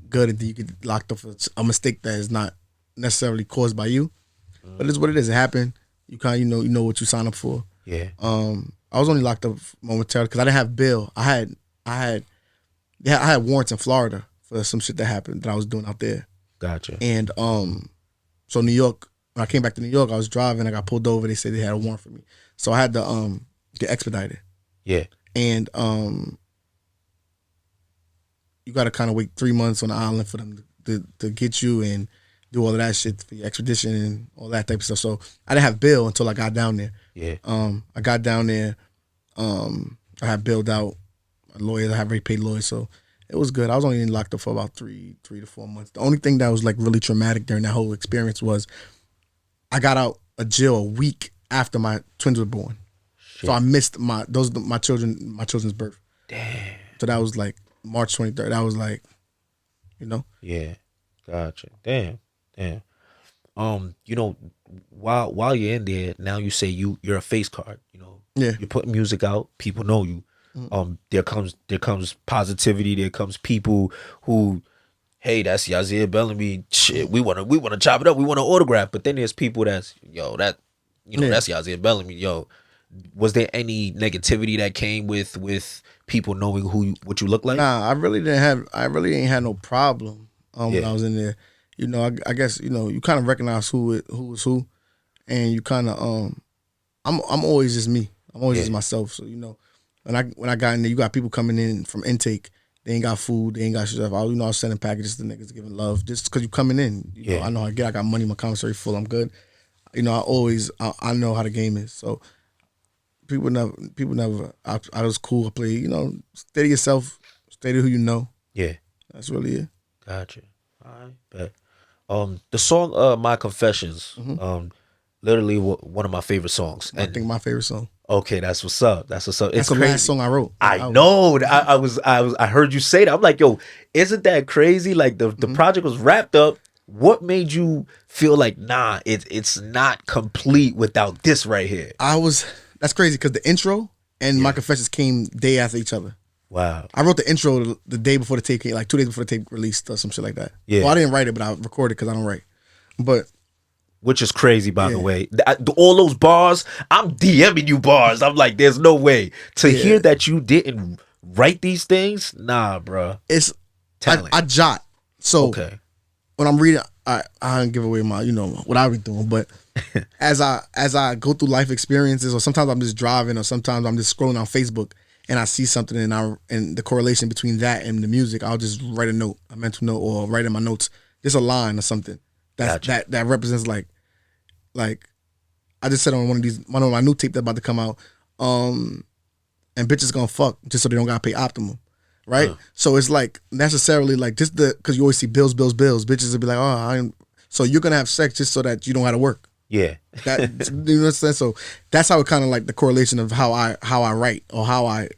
good, and then you get locked up for a mistake that is not necessarily caused by you. But it's what it is. It happened. You kind of you know what you sign up for. Yeah. I was only locked up momentarily because I didn't have bail. I had warrants in Florida for some shit that happened that I was doing out there. Gotcha. And so New York, when I came back to New York, I was driving. I got pulled over. They said they had a warrant for me, so I had to get expedited. Yeah. And you got to kind of wait 3 months on the island for them to get you and do all of that shit for your extradition and all that type of stuff. So I didn't have bail until I got down there. Yeah. I got down there. I had bailed out lawyers. I had already paid lawyers, so it was good. I was only locked up for about three to 4 months. The only thing that was like really traumatic during that whole experience was I got out of jail a week after my twins were born. Shit. So I missed my children's birth. Damn. So that was like March 23rd. That was like, you know. Yeah. Gotcha. Damn. You know, while you're in there, now you say you're a face card, you know. Yeah. You're putting music out, people know you. There comes positivity, there comes people who, hey, that's Yazier Belime, shit, we wanna chop it up, we want to autograph. But then there's people that's that's Yazier Belime, yo. Was there any negativity that came with people knowing what you look like? Nah, I really ain't had no problem when I was in there. You know, I guess, you know, you kind of recognize who was who, and you kind of I'm always just me. I'm always just myself. So, you know, when I got in there, you got people coming in from intake. They ain't got food. They ain't got shit. I was sending packages to niggas giving love just because you coming in. You know, I know how to get. I got money. My commissary full. I'm good. You know, I know how the game is. So people never. I was cool. I play. You know, stay to yourself. Stay to who you know. Yeah, that's really it. Gotcha. All right, bet. The song "My Confessions," literally one of my favorite songs. I think my favorite song. Okay, that's what's up. That's what's up. It's that's the crazy. last song I wrote. I know. I heard you say that. I'm like, yo, isn't that crazy? Like the project was wrapped up. What made you feel like, nah, it's not complete without this right here? That's crazy because the intro and My Confessions came day after each other. Wow. I wrote the intro the day before the tape came, like 2 days before the tape released or some shit like that. Yeah. Well, I didn't write it, but I recorded because I don't write. But which is crazy, by the way. All those bars, I'm DMing you bars. I'm like, there's no way. To hear that you didn't write these things, nah, bro. It's talent. I jot. So when I'm reading, I don't give away my, you know, what I be doing. But as I go through life experiences, or sometimes I'm just driving, or sometimes I'm just scrolling on Facebook, and I see something, and the correlation between that and the music, I'll just write a mental note, or write in my notes just a line or something that represents like I just said on one of my new tape that's about to come out, and bitches gonna fuck just so they don't gotta pay Optimum, right? So it's like necessarily like just because you always see bills, bitches will be like, so you're gonna have sex just so that you don't have to work. Yeah. That you know what I'm saying? So that's how it kind of like the correlation of how I write or how I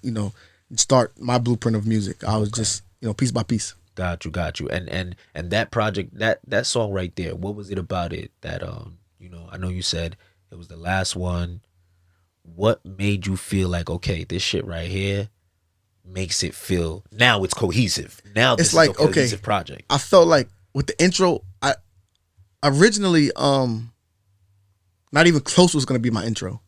start my blueprint of music. I was just piece by piece. Got you. And that project, that song right there, what was it about it that I know you said it was the last one. What made you feel like, okay, this shit right here makes it feel now it's cohesive. Now this is like a cohesive project. I felt like with the intro, I originally not even close was gonna be my intro.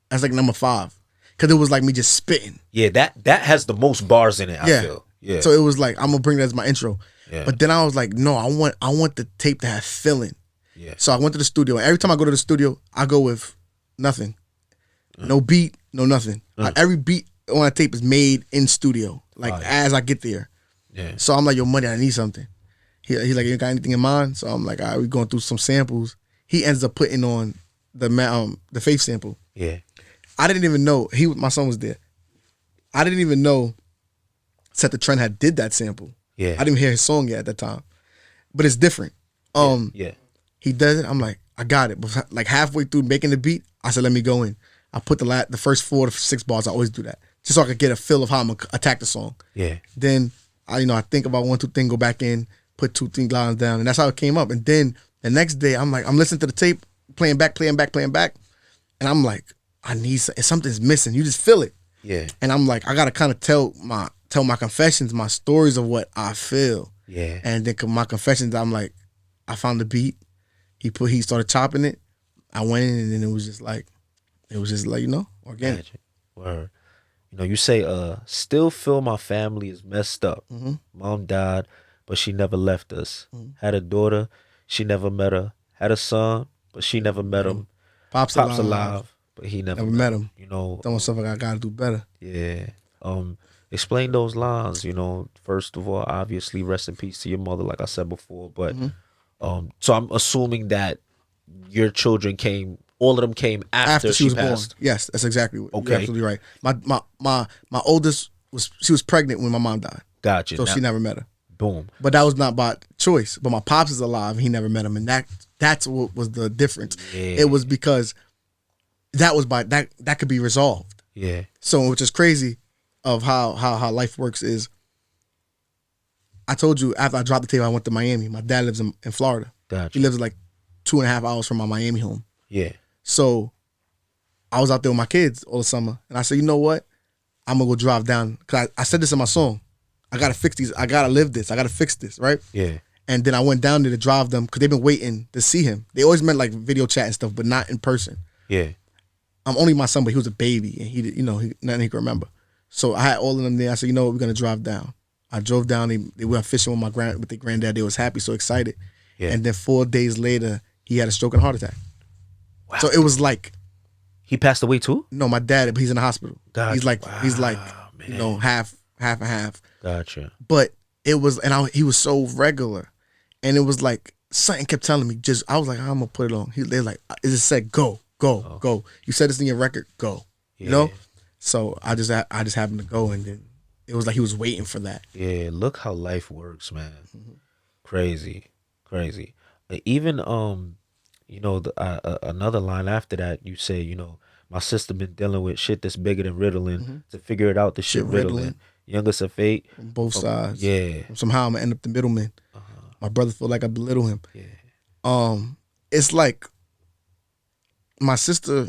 That's like number 5. Cause it was like me just spitting. Yeah, that has the most bars in it, I feel. Yeah. So it was like, I'm gonna bring that as my intro. Yeah. But then I was like, no, I want the tape to have feeling. Yeah. So I went to the studio. And every time I go to the studio, I go with nothing. No beat, no nothing. Like every beat on a tape is made in studio. Like as I get there. Yeah. So I'm like, yo, Money, I need something. He's like, you got anything in mind? So I'm like, all right, we going through some samples. He ends up putting on the Faith sample. Yeah. I didn't even know my son was there. I didn't even know Set the Trend had did that sample. Yeah. I didn't even hear his song yet at that time. But it's different. Yeah. He does it. I'm like, I got it. But like halfway through making the beat, I said, let me go in. I put the first 4 to 6 bars. I always do that. Just so I could get a feel of how I'm going to attack the song. Yeah. Then I think about 1, 2 things, go back in, put 2, 3 lines down. And that's how it came up. And then the next day, I'm listening to the tape, playing back. And I'm like, I need something's missing. You just feel it. Yeah. And I'm like, I gotta kind of tell my confessions, my stories of what I feel. Yeah. And then my confessions, I'm like, I found the beat. He started chopping it. I went in and then it was just like organic. Word. You say, still feel my family is messed up. Mm-hmm. Mom died, but she never left us. Had a daughter, she never met her. Had a son, but she never met him. Pop's alive, but he never met him. Tell myself I gotta do better. Yeah. Explain those lines. First of all, obviously, rest in peace to your mother, like I said before. But so I'm assuming that your children all of them came after she was passed. born. Yes, that's exactly what. Okay. You're absolutely right. My oldest was pregnant when my mom died. Gotcha. So she never met her. Boom. But that was not by choice. But my pops is alive. And he never met him, and that's what was the difference. Yeah. It was because that was that could be resolved. Yeah. So which is crazy of how life works is. I told you after I dropped the tape, I went to Miami. My dad lives in Florida. Gotcha. He lives like 2.5 hours from my Miami home. Yeah. So I was out there with my kids all the summer, and I said, you know what? I'm gonna go drive down because I said this in my song. I gotta fix these. I gotta live this. I gotta fix this, right? Yeah. And then I went down there to drive them because they've been waiting to see him. They always meant like video chat and stuff, but not in person. Yeah. I'm only my son, but he was a baby and he nothing he could remember. So I had all of them there. I said, you know what? We're gonna drive down. I drove down. They went fishing with with their granddad. They was happy, so excited. Yeah. And then 4 days later, he had a stroke and heart attack. Wow. So it was like he passed away too. No, my dad, but he's in the hospital. Gotcha. He's like half and half. Gotcha. But it was, he was so regular, and it was like something kept telling me. I was like, I'm gonna put it on. They're like, it just said go. You said this in your record, go. Yeah. So I just happened to go, and then it was like he was waiting for that. Yeah. Look how life works, man. Mm-hmm. Crazy. Even another line after that, you say, my sister been dealing with shit that's bigger than Ritalin. To figure it out, the shit Ritalin. Youngest of 8. On both sides. Yeah. Somehow I'm gonna end up the middleman. My brother feel like I belittle him. Yeah. It's like my sister.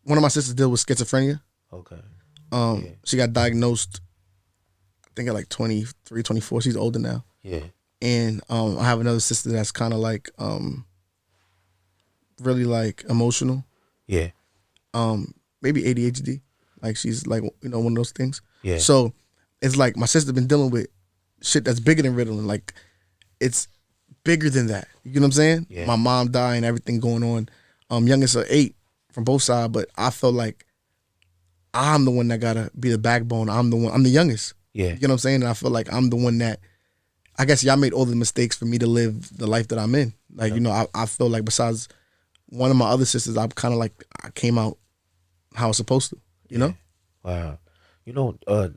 One of my sisters dealt with schizophrenia. Okay. She got diagnosed, I think at like 23, 24. She's older now. Yeah. And I have another sister that's kind of like really like emotional. Yeah. Maybe ADHD. Like she's like, one of those things. Yeah. So it's like my sister been dealing with shit that's bigger than Ritalin. Like it's bigger than that. You know what I'm saying? Yeah. My mom dying, everything going on. Youngest of 8 from both sides, but I felt like I'm the one that gotta be the backbone. I'm the youngest. Yeah. You know what I'm saying? And I feel like I'm the one that I guess y'all made all the mistakes for me to live the life that I'm in. Like, I feel like besides one of my other sisters, I'm kind of like, I came out how I was supposed to, you know? Wow.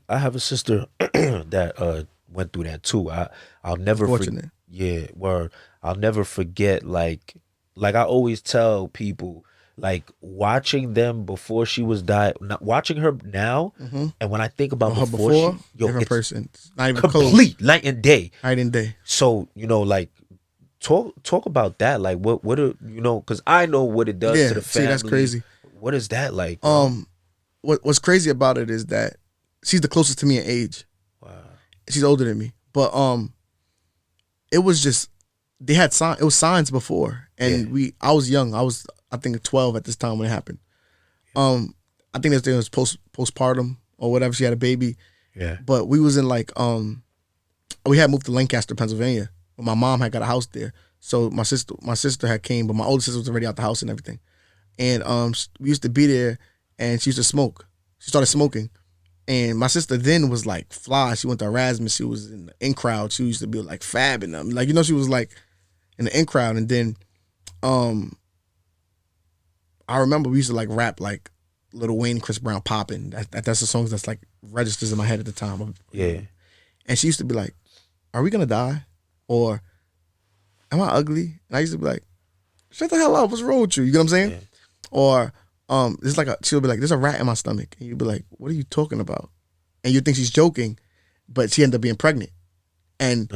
I have a sister that went through that too. I'll never forget. Fortunate. Yeah, where I'll never forget. Like I always tell people, like watching them before she was died, not watching her now, and when I think about Her before she, before, yo, different it's person. It's not even close. complete night and day. Night and day. So like talk about that. Like what are because I know what it does Yeah, to the see, family. that's crazy. What is that like? Bro? What's crazy about it is that she's the closest to me in age. Wow. She's older than me, but it was just they had sign. It was signs before, and I was young. I think 12 at this time when it happened. I think that was postpartum or whatever. She had a baby. Yeah. But we was in like we had moved to Lancaster, Pennsylvania. But my mom had got a house there, so my sister had came, but my older sister was already out the house and everything. And we used to be there, and she used to smoke. She started smoking. And my sister then was like fly. She went to Erasmus. She was in the in crowd. She used to be like fabbing them. Like, she was like in the in crowd. And then I remember we used to like rap like Lil Wayne, Chris Brown, Poppin'. That's the songs that's like registers in my head at the time. Yeah. And she used to be like, are we gonna die? Or am I ugly? And I used to be like, shut the hell up. What's wrong with you? You get what I'm saying? Yeah. Or it's like she'll be like, there's a rat in my stomach. And you'd be like, what are you talking about? And you think she's joking, but she ended up being pregnant. And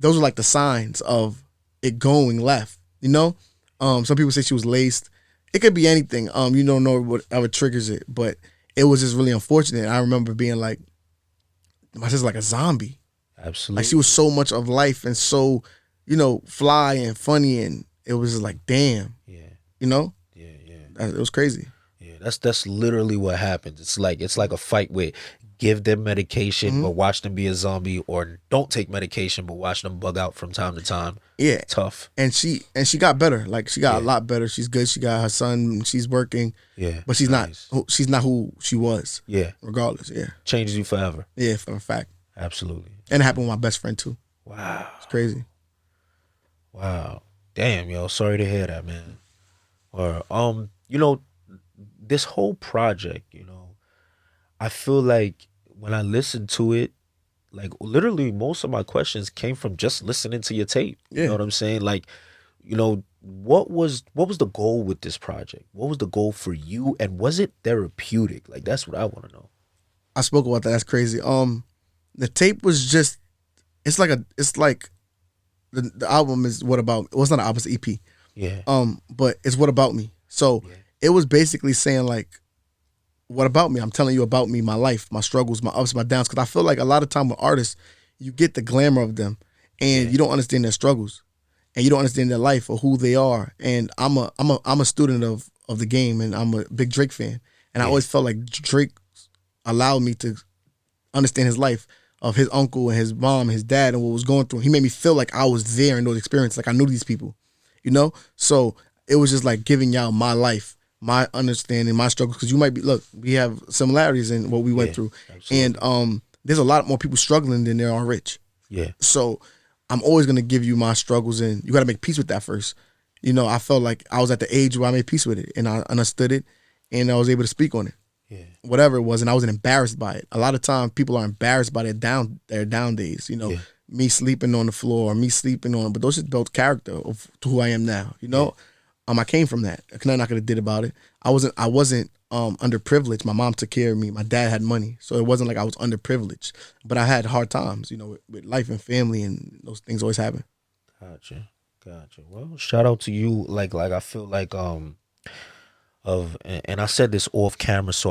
those are like the signs of it going left. Some people say she was laced. It could be anything. You don't know whatever triggers it, but it was just really unfortunate. I remember being like, my sister's like a zombie. Absolutely. Like she was so much of life and so, fly and funny, and it was just like, damn. Yeah. Yeah. It was crazy. Yeah, that's literally what happens. It's like a fight with give them medication but watch them be a zombie, or don't take medication but watch them bug out from time to time. Yeah. Tough. And she got better. Like she got a lot better. She's good. She got her son. She's working. Yeah. But she's nice. not who she was. Yeah. Regardless. Yeah. Changes you forever. Yeah, for a fact. Absolutely. And it happened with my best friend too. Wow. It's crazy. Wow. Damn, yo. Sorry to hear that, man. Or this whole project, I feel like when I listened to it, like literally most of my questions came from just listening to your tape. Yeah. You know what I'm saying? Like, what was the goal with this project? What was the goal for you? And was it therapeutic? Like, that's what I want to know. I spoke about that. That's crazy. The tape was just, it's like the album is What About Me. Well, it's not an album, it's an EP. Yeah. But it's What About Me. So it was basically saying like, what about me? I'm telling you about me, my life, my struggles, my ups, my downs. Because I feel like a lot of time with artists, you get the glamour of them, and you don't understand their struggles, and you don't understand their life or who they are. And I'm a student of the game, and I'm a big Drake fan, and I always felt like Drake allowed me to understand his life of his uncle and his mom, and his dad, and what was going through. He made me feel like I was there in those experiences, like I knew these people, So it was just like giving y'all my life, my understanding, my struggles, because you might be, look, we have similarities in what we went through. Absolutely. And there's a lot more people struggling than there are rich. Yeah. So I'm always going to give you my struggles, and you got to make peace with that first. I felt like I was at the age where I made peace with it, and I understood it, and I was able to speak on it. Yeah. Whatever it was, and I wasn't embarrassed by it. A lot of times people are embarrassed by their down days, me sleeping on the floor, me sleeping on, but those just built character of who I am now, I came from that. Nothing I could have did about it. I wasn't underprivileged. My mom took care of me. My dad had money, so it wasn't like I was underprivileged. But I had hard times, with life and family, and those things always happen. Gotcha. Well, shout out to you. Like I feel like and I said this off camera, so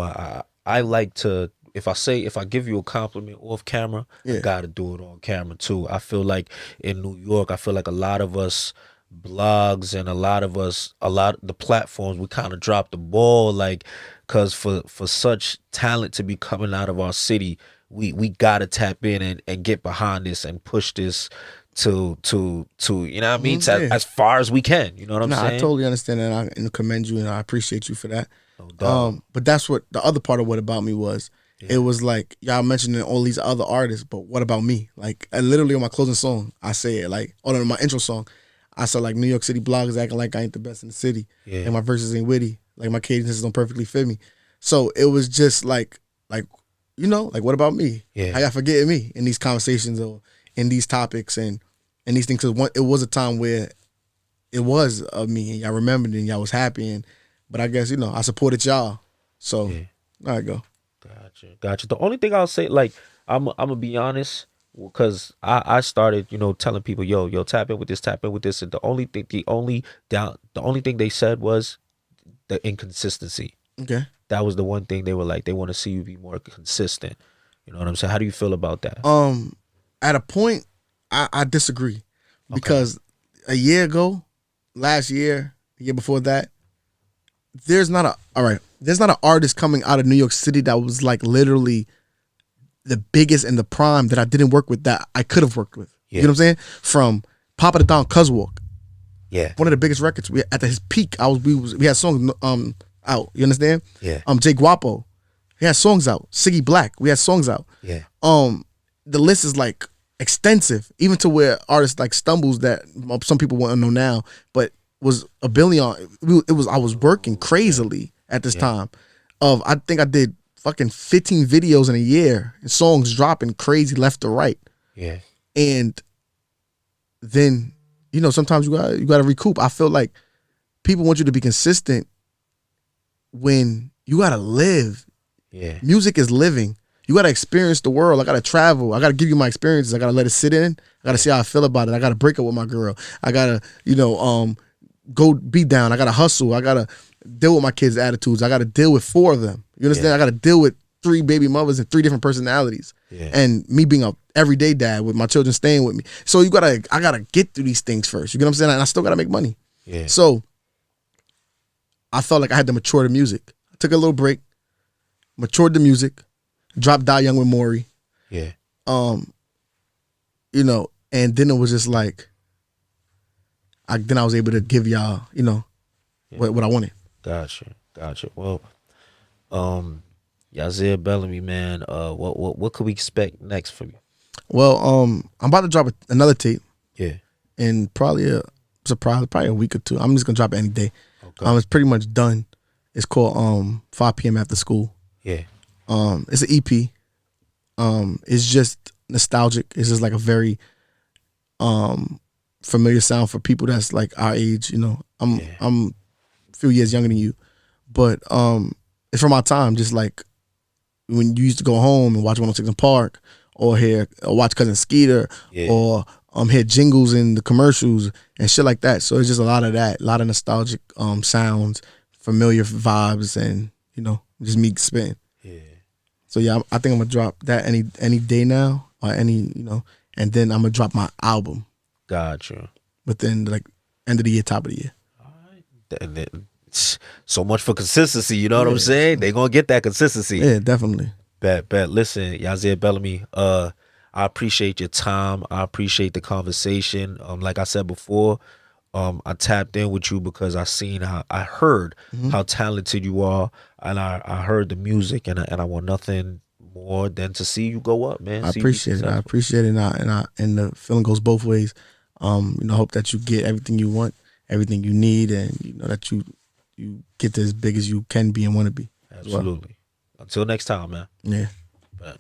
I like to, if I give you a compliment off camera, I gotta do it on camera too. I feel like in New York, I feel like a lot of us blogs and a lot of the platforms, we kind of dropped the ball, like, because for such talent to be coming out of our city, we gotta tap in and get behind this and push this to you know what I mean, as far as we can. You know what I'm saying? I totally understand that, and commend you, and I appreciate you for that. No doubt. But that's what the other part of What About Me was. It was like y'all mentioning all these other artists, but what about me? Like I literally on my closing song, I say it like on my intro song, I said like New York City bloggers acting like I ain't the best in the city, Yeah. and my verses ain't witty, like my cadences don't perfectly fit me. So it was just like like what about me? Yeah. How y'all forgetting me in these conversations or in these topics and these things? Cause it was a time where it was of me and y'all remembered and y'all was happy but I guess I supported y'all. So there I go. Gotcha. The only thing I'll say, like, I'm gonna be honest, because I started, telling people, yo, tap in with this, and the only thing they said was the inconsistency. Okay. That was the one thing they were like, they want to see you be more consistent. You know what I'm saying? How do you feel about that? At a point, I disagree because a year ago, last year, the year before that, there's not an artist coming out of New York City that was like literally the biggest in the prime that I didn't work with that I could have worked with. Yeah. You know what I'm saying? From Papa the Don Cuzwalk. Yeah. One of the biggest records. At his peak, we had songs out. You understand? Yeah. Jay Guapo, he had songs out. Siggy Black, we had songs out. Yeah. The list is like extensive, even to where artists like Stumbles that some people won't know now, but was a billion. I was working crazily at this time. I think I did fucking 15 videos in a year and songs dropping crazy left to right. Yeah. And then sometimes you got to recoup. I feel like people want you to be consistent when you got to live. Yeah. Music is living. You got to experience the world. I got to travel. I got to give you my experiences. I got to let it sit in. I got to see how I feel about it. I got to break up with my girl. I got to, go be down. I got to hustle. I got to deal with my kids' attitudes. I got to deal with 4 of them. You understand? Yeah. I got to deal with 3 baby mothers and 3 different personalities. Yeah. And me being a everyday dad with my children staying with me. So I got to get through these things first. You get what I'm saying? And I still got to make money. Yeah. So I felt like I had to mature the music. I took a little break, matured the music, dropped Die Young with Maury. Yeah. And then it was just like, then I was able to give y'all, what I wanted. Gotcha. Well, Yazier Belime, man, what could we expect next from you? Well, I'm about to drop another tape. Yeah. In probably probably a week or 2. I'm just gonna drop it any day. Okay. It's pretty much done. It's called 5 p.m. After School. Yeah. It's an EP. It's just nostalgic. It's just like a very familiar sound for people that's like our age. I'm a few years younger than you, but it's from our time. Just like when you used to go home and watch 106 in Park, or watch Cousin Skeeter, or hear jingles in the commercials and shit like that. So it's just a lot of that, a lot of nostalgic sounds, familiar vibes, and just me spitting. Yeah. So yeah, I think I'm gonna drop that any day now, or and then I'm gonna drop my album. Gotcha. Within like end of the year, top of the year. All right. And then, so much for consistency. You know what I'm saying? They gonna get that consistency. Yeah, definitely. Bet. Listen, Yazier Belime, I appreciate your time. I appreciate the conversation. Like I said before, I tapped in with you because I heard how talented you are, and I heard the music, and I want nothing more than to see you go up, man. I appreciate it. And the feeling goes both ways. Hope that you get everything you want, everything you need, and that you get to as big as you can be and want to be. Absolutely. Until next time, man. Yeah. Bet.